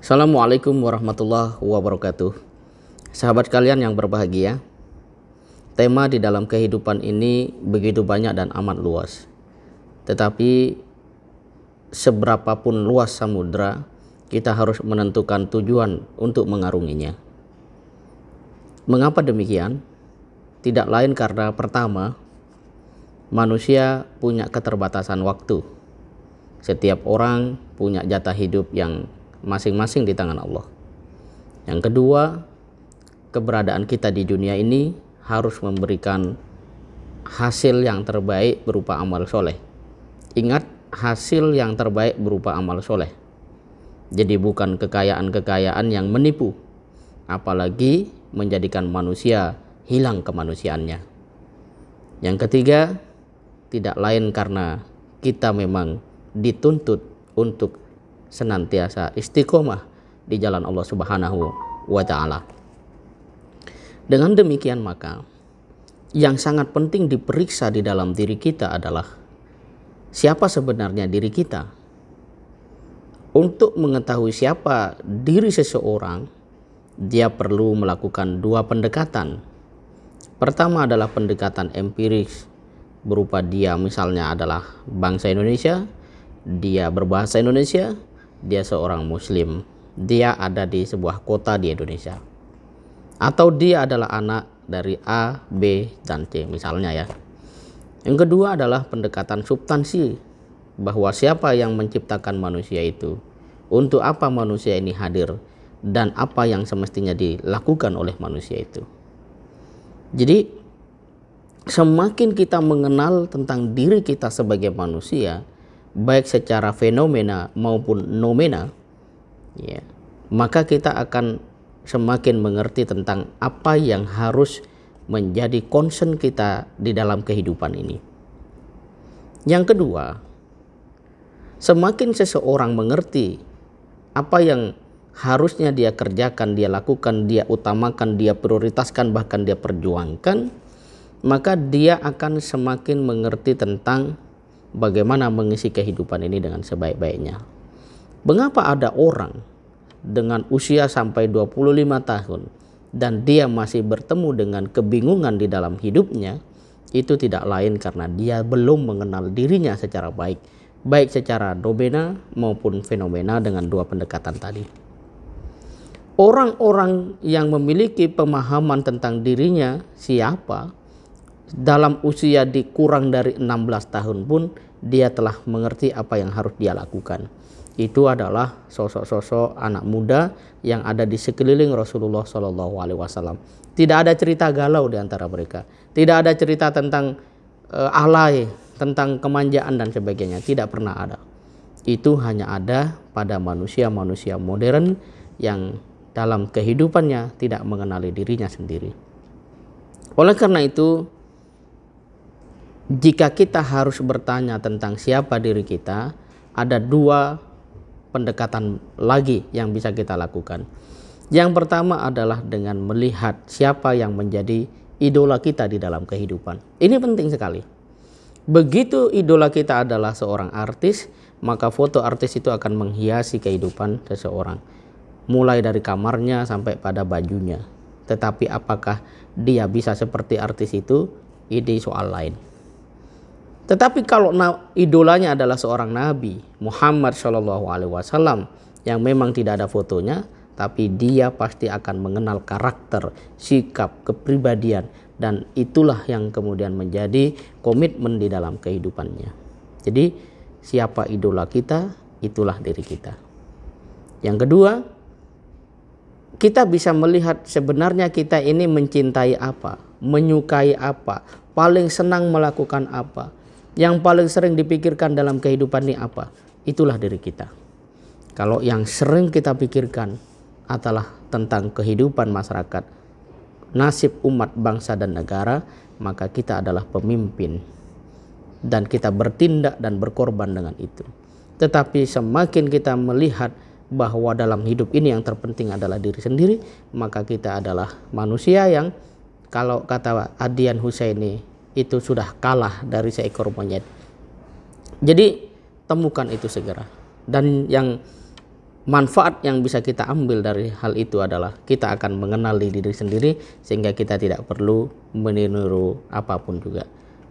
Assalamualaikum warahmatullahi wabarakatuh. Sahabat kalian yang berbahagia, tema di dalam kehidupan ini begitu banyak dan amat luas. Tetapi seberapapun luas samudra, kita harus menentukan tujuan untuk mengarunginya. Mengapa demikian? Tidak lain karena pertama, manusia punya keterbatasan waktu. Setiap orang punya jatah hidup yang masing-masing di tangan Allah. Yang kedua, keberadaan kita di dunia ini harus memberikan hasil yang terbaik berupa amal soleh. Ingat, hasil yang terbaik berupa amal soleh. Jadi bukan kekayaan-kekayaan yang menipu, apalagi menjadikan manusia hilang kemanusiaannya. Yang ketiga, tidak lain karena kita memang dituntut untuk senantiasa istiqomah di jalan Allah Subhanahu wa Ta'ala. Dengan demikian maka yang sangat penting diperiksa di dalam diri kita adalah siapa sebenarnya diri kita. Untuk mengetahui siapa diri seseorang, dia perlu melakukan dua pendekatan. Pertama adalah pendekatan empiris, berupa dia misalnya adalah bangsa Indonesia, dia berbahasa Indonesia, dia seorang muslim, dia ada di sebuah kota di Indonesia, atau dia adalah anak dari A, B, dan C misalnya ya. Yang kedua adalah pendekatan substansi, bahwa siapa yang menciptakan manusia itu, untuk apa manusia ini hadir, dan apa yang semestinya dilakukan oleh manusia itu. Jadi semakin kita mengenal tentang diri kita sebagai manusia, baik secara fenomena maupun nomena, ya, maka kita akan semakin mengerti tentang apa yang harus menjadi concern kita di dalam kehidupan ini. Yang kedua, semakin seseorang mengerti apa yang harusnya dia kerjakan, dia lakukan, dia utamakan, dia prioritaskan, bahkan dia perjuangkan, maka dia akan semakin mengerti tentang bagaimana mengisi kehidupan ini dengan sebaik-baiknya. Mengapa ada orang dengan usia sampai 25 tahun dan dia masih bertemu dengan kebingungan di dalam hidupnya? Itu tidak lain karena dia belum mengenal dirinya secara baik, baik secara nomena maupun fenomena dengan dua pendekatan tadi. Orang-orang yang memiliki pemahaman tentang dirinya siapa, dalam usia kurang dari 16 tahun pun dia telah mengerti apa yang harus dia lakukan. Itu adalah sosok-sosok anak muda yang ada di sekeliling Rasulullah SAW. Tidak ada cerita galau di antara mereka. Tidak ada cerita tentang alay, tentang kemanjaan dan sebagainya. Tidak pernah ada. Itu hanya ada pada manusia-manusia modern yang dalam kehidupannya tidak mengenali dirinya sendiri. Oleh karena itu, jika kita harus bertanya tentang siapa diri kita, ada dua pendekatan lagi yang bisa kita lakukan. Yang pertama adalah dengan melihat siapa yang menjadi idola kita di dalam kehidupan. Ini penting sekali. Begitu idola kita adalah seorang artis, maka foto artis itu akan menghiasi kehidupan seseorang, mulai dari kamarnya sampai pada bajunya. Tetapi apakah dia bisa seperti artis itu? Ini soal lain. Tetapi kalau idolanya adalah seorang Nabi Muhammad SAW yang memang tidak ada fotonya, tapi dia pasti akan mengenal karakter, sikap, kepribadian, dan itulah yang kemudian menjadi komitmen di dalam kehidupannya. Jadi siapa idola kita, itulah diri kita. Yang kedua, kita bisa melihat sebenarnya kita ini mencintai apa, menyukai apa, paling senang melakukan apa, yang paling sering dipikirkan dalam kehidupan ini apa. Itulah diri kita. Kalau yang sering kita pikirkan adalah tentang kehidupan masyarakat, nasib umat, bangsa dan negara, maka kita adalah pemimpin dan kita bertindak dan berkorban dengan itu. Tetapi semakin kita melihat bahwa dalam hidup ini yang terpenting adalah diri sendiri, maka kita adalah manusia yang, kalau kata Adian Husaini, itu sudah kalah dari seekor monyet. Jadi temukan itu segera. Dan yang manfaat yang bisa kita ambil dari hal itu adalah kita akan mengenali diri sendiri, sehingga kita tidak perlu meniru apapun juga.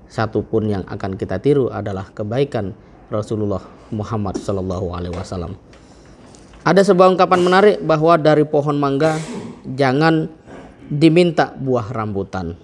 Satupun yang akan kita tiru adalah kebaikan Rasulullah Muhammad SAW. Ada sebuah ungkapan menarik bahwa dari pohon mangga jangan diminta buah rambutan,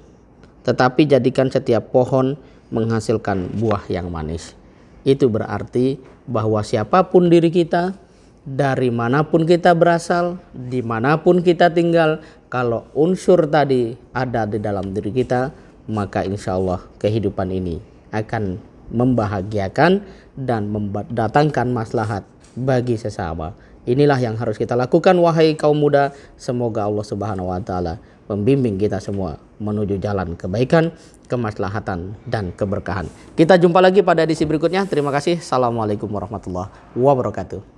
tetapi jadikan setiap pohon menghasilkan buah yang manis. Itu berarti bahwa siapapun diri kita, dari manapun kita berasal, dimanapun kita tinggal, kalau unsur tadi ada di dalam diri kita, maka insya Allah kehidupan ini akan membahagiakan dan mendatangkan maslahat bagi sesama. Inilah yang harus kita lakukan wahai kaum muda. Semoga Allah Subhanahu wa taala membimbing kita semua menuju jalan kebaikan, kemaslahatan dan keberkahan. Kita jumpa lagi pada edisi berikutnya. Terima kasih. Assalamualaikum warahmatullahi wabarakatuh.